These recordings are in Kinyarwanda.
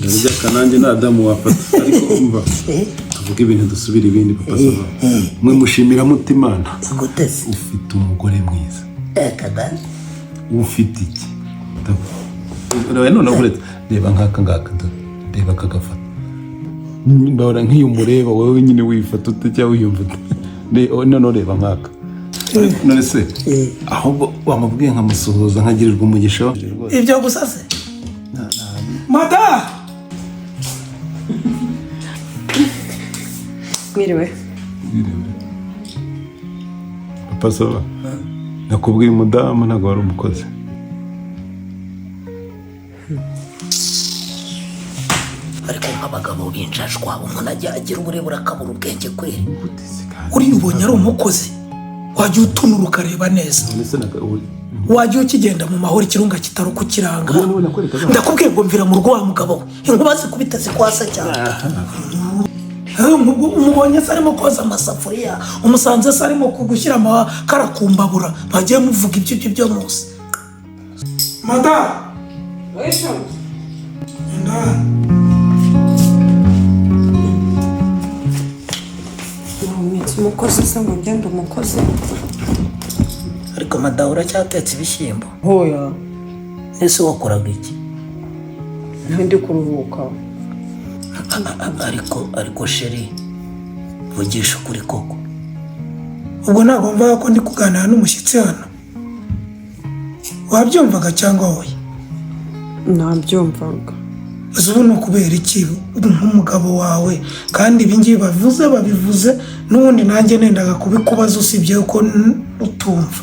Narya kananjye na Adamu wafata ariko umva tuvuge ibintu dusubira ibindi papa sava mwe mushimira mutimana gutese ufite umugore mwiza kadani ufite iki none uretse reba ngaka reba kagafata ndabona nk'iyo mureba wowe nyine wifata utajya wiyumva none reba nkaka none se ahubwo wamubwiye nkamusuhuza nkagirirwa umugisha ibyo gusa se mada Miriwe papa sava nakubwiye umudamu ntabwo wari umukozi ariko nk'abagabo b'injajwa umuntu ajya agira uburebure akabura ubwenge kwe uriya ubonye ari umukozi wajya utunura ukareba neza wajya ukigenda mu mahoro ikirunga kitari ukukiranga ndakubwiye ngo mvira mu rugo wa mugabo we inkuba zikubita zikwasa cyane umubonye se arimo koza amasafuriya umusanze se arimo kugushyira amakara ku mbabura bagiye muvuga ibyo byo munsi mada umukozi se ngo ngende umukozi ariko mada uracyatetse ibishyimbo hoya ese wakoraga iki ndi kuruhuka ariko sheri vugisha ukuri koko ubwo ntabwo mvaga ko ndi kuganira n'umushyitsi hano wabyumvaga cyangwa wowe nabyumvaga ubu ni ukubera iki nk'umugabo wawe kandi ibingibi babivuze n'ubundi nanjye nendaga kubikubaza usibye ko utumva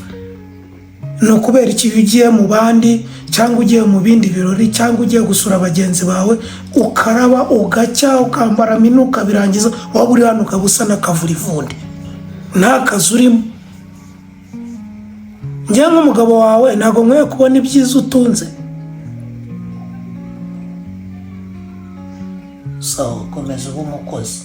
ni ukubera iki iyo ugiye mu bandi cyangwa ugiye mu bindi birori cyangwa ugiye gusura bagenzi bawe ukaraba ugacya ukambara minu ukabirangiza waba uri hano ukaba usa n'akavurivundi nta kazi urimo njyewe nk'umugabo wawe ntabwo nkwiye kubona ibyiza utunze sawa komeza uba umukozi